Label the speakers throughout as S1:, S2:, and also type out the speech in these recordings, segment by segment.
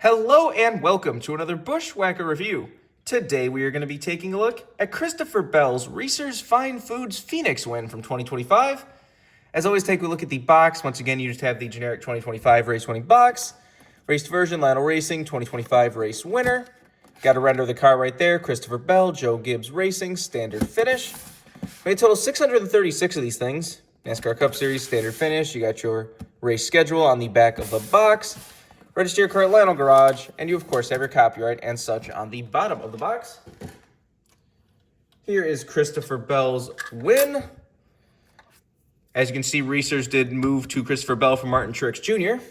S1: Hello and welcome to another Bushwhacker review. Today we are going to be taking a look at Christopher Bell's Reese's Fine Foods Phoenix win from 2025. As always, take a look at the box. Once again, you just have the generic 2025 race winning box. Raced version, Lionel Racing, 2025 race winner. Got to render the car right there. Christopher Bell, Joe Gibbs Racing, standard finish. Made a total 636 of these things. NASCAR Cup Series, standard finish. You got your race schedule on the back of the box. Register your car at Lionel Garage, and you, of course, have your copyright and such on the bottom of the box. Here is Christopher Bell's win. As you can see, Reese's did move to Christopher Bell from Martin Truex Jr.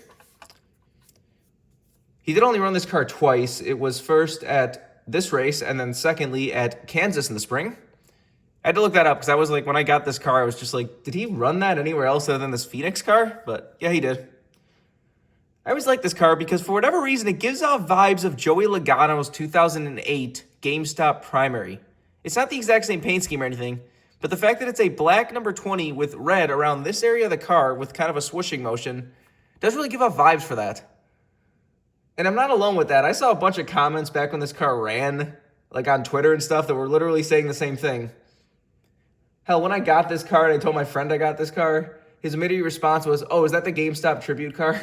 S1: He did only run this car twice. It was first at this race, and then secondly at Kansas in the spring. I had to look that up, because I was like, when I got this car, I was just like, did he run that anywhere else other than this Phoenix car? But yeah, he did. I always like this car because for whatever reason, it gives off vibes of Joey Logano's 2008 GameStop primary. It's not the exact same paint scheme or anything, but the fact that it's a black number 20 with red around this area of the car with kind of a swooshing motion does really give off vibes for that. And I'm not alone with that. I saw a bunch of comments back when this car ran, like on Twitter and stuff, that were literally saying the same thing. Hell, when I got this car and I told my friend I got this car, his immediate response was, "Oh, is that the GameStop tribute car?"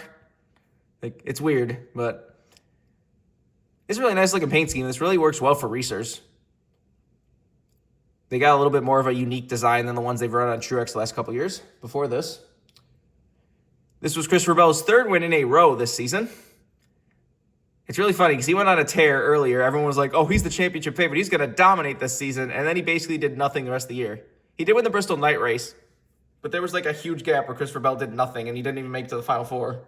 S1: Like, it's weird, but it's a really nice looking paint scheme. This really works well for Reese's. They got a little bit more of a unique design than the ones they've run on Truex the last couple years before this. This was Christopher Bell's third win in a row this season. It's really funny because he went on a tear earlier. Everyone was like, oh, he's the championship favorite. He's going to dominate this season. And then he basically did nothing the rest of the year. He did win the Bristol night race, but there was like a huge gap where Christopher Bell did nothing and he didn't even make it to the Final Four.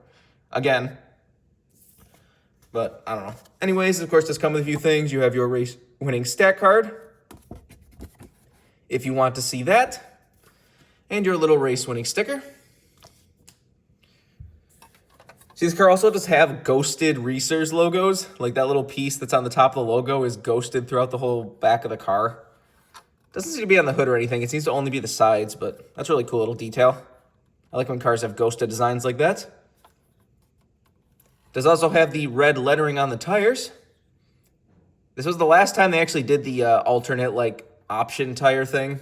S1: Again. But I don't know. Anyways, of course, this comes with a few things. You have your race winning stat card, if you want to see that, and your little race winning sticker. See, this car also does have ghosted Reese's logos. Like that little piece that's on the top of the logo is ghosted throughout the whole back of the car. Doesn't seem to be on the hood or anything. It seems to only be the sides, but that's a really cool little detail. I like when cars have ghosted designs like that. Does also have the red lettering on the tires. This was the last time they actually did the alternate, like, option tire thing.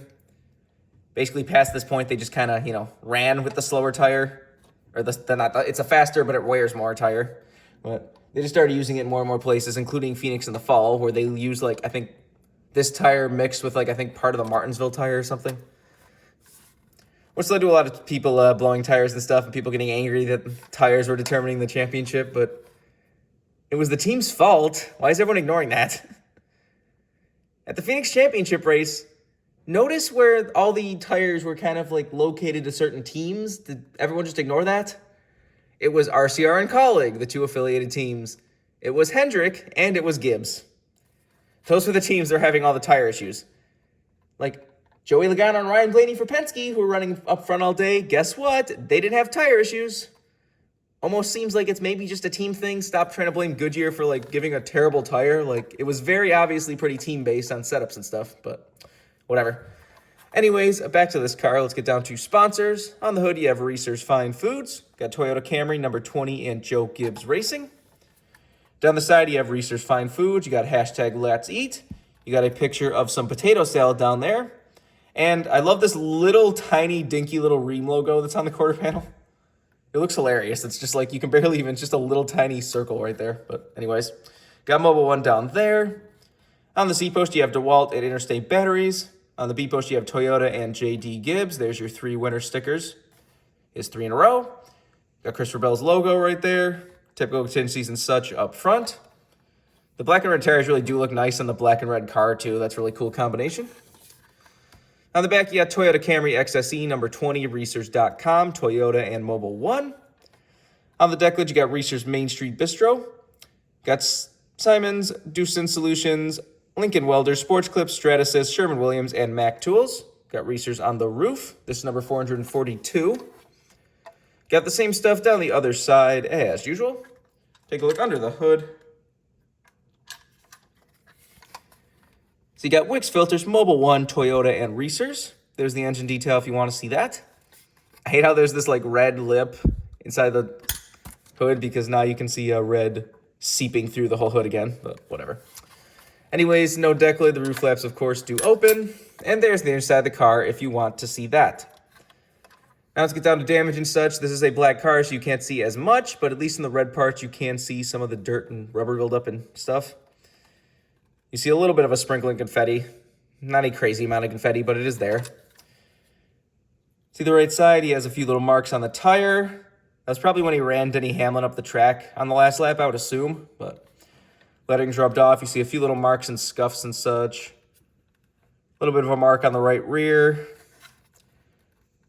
S1: Basically, past this point, they just kind of, ran with the slower tire. Or it's a faster, but it wears more tire. But they just started using it in more and more places, including Phoenix in the fall, where they use, like, I think this tire mixed with, like, I think part of the Martinsville tire or something. Which led to a lot of people blowing tires and stuff, and people getting angry that tires were determining the championship, but it was the team's fault. Why is everyone ignoring that? At the Phoenix Championship race, notice where all the tires were kind of like located to certain teams. Did everyone just ignore that? It was RCR and Colleague, the two affiliated teams. It was Hendrick, and it was Gibbs. Those were the teams that are having all the tire issues. Like, Joey Logano and Ryan Blaney for Penske, who were running up front all day. Guess what? They didn't have tire issues. Almost seems like it's maybe just a team thing. Stop trying to blame Goodyear for, like, giving a terrible tire. Like, it was very obviously pretty team-based on setups and stuff, but whatever. Anyways, back to this car. Let's get down to sponsors. On the hood, you have Reese's Fine Foods. Got Toyota Camry, number 20, and Joe Gibbs Racing. Down the side, you have Reese's Fine Foods. You got hashtag Let's Eat. You got a picture of some potato salad down there. And I love this little tiny dinky little Ream logo that's on the quarter panel. It looks hilarious. It's just like you can barely even, it's just a little tiny circle right there. But anyways, got Mobile One down there. On the C post, you have DeWalt and Interstate Batteries. On the B post, you have Toyota and JD Gibbs. There's your 3 winner stickers. It's 3 in a row. Got Christopher Bell's logo right there. Typical contingencies and such up front. The black and red tires really do look nice on the black and red car too. That's a really cool combination. On the back, you got Toyota Camry XSE, number 20, Reese's.com, Toyota, and Mobile One. On the deck lid, you got Reese's Main Street Bistro. Got Simon's, Deucin Solutions, Lincoln Welder, Sports Clips, Stratasys, Sherwin-Williams, and Mac Tools. Got Reese's on the roof. This is number 442. Got the same stuff down the other side as usual. Take a look under the hood. So you got Wix filters, Mobile One, Toyota, and Reese's. There's the engine detail if you want to see that. I hate how there's this like red lip inside the hood because now you can see a red seeping through the whole hood again, but whatever. Anyways, no deck lid. The roof flaps, of course, do open. And there's the inside of the car if you want to see that. Now let's get down to damage and such. This is a black car, so you can't see as much, but at least in the red parts, you can see some of the dirt and rubber buildup and stuff. You see a little bit of a sprinkling confetti. Not a crazy amount of confetti, but it is there. See the right side, he has a few little marks on the tire. That's probably when he ran Denny Hamlin up the track on the last lap, I would assume, but lettering's rubbed off. You see a few little marks and scuffs and such. A little bit of a mark on the right rear.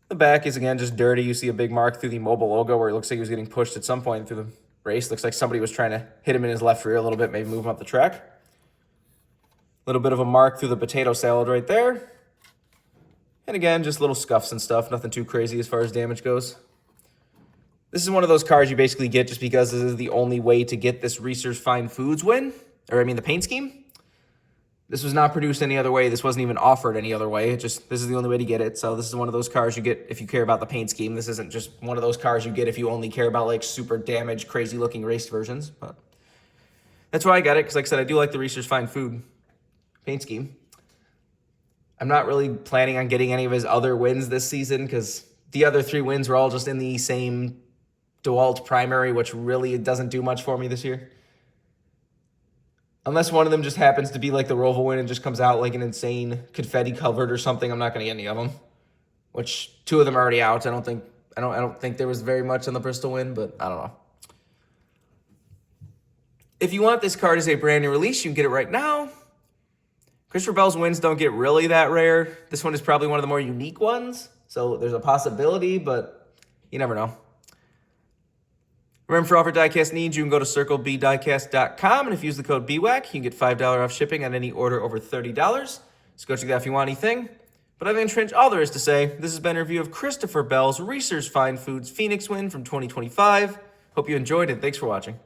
S1: The back is, again, just dirty. You see a big mark through the Mobile logo where it looks like he was getting pushed at some point through the race. Looks like somebody was trying to hit him in his left rear a little bit, maybe move him up the track. A little bit of a mark through the potato salad right there. And again, just little scuffs and stuff. Nothing too crazy as far as damage goes. This is one of those cars you basically get just because this is the only way to get this Reese's Fine Foods win. Or, I mean, the paint scheme. This was not produced any other way. This wasn't even offered any other way. This is the only way to get it. So this is one of those cars you get if you care about the paint scheme. This isn't just one of those cars you get if you only care about, like, super damaged, crazy-looking race versions. But that's why I got it, because, like I said, I do like the Reese's Fine Food paint scheme. I'm not really planning on getting any of his other wins this season, because the other 3 wins were all just in the same DeWalt primary, which really doesn't do much for me this year. Unless one of them just happens to be like the Roval win and just comes out like an insane confetti covered or something, I'm not going to get any of them. Which 2 of them are already out. I don't think there was very much on the Bristol win, but I don't know. If you want this card as a brand new release, you can get it right now. Christopher Bell's wins don't get really that rare. This one is probably one of the more unique ones, so there's a possibility, but you never know. Remember, for offer Diecast needs, you can go to circlebdiecast.com, and if you use the code BWhack, you can get $5 off shipping on any order over $30. So go check that out if you want anything. But I've entrenched all there is to say. This has been a review of Christopher Bell's Reese's Fine Foods Phoenix win from 2025. Hope you enjoyed it. Thanks for watching.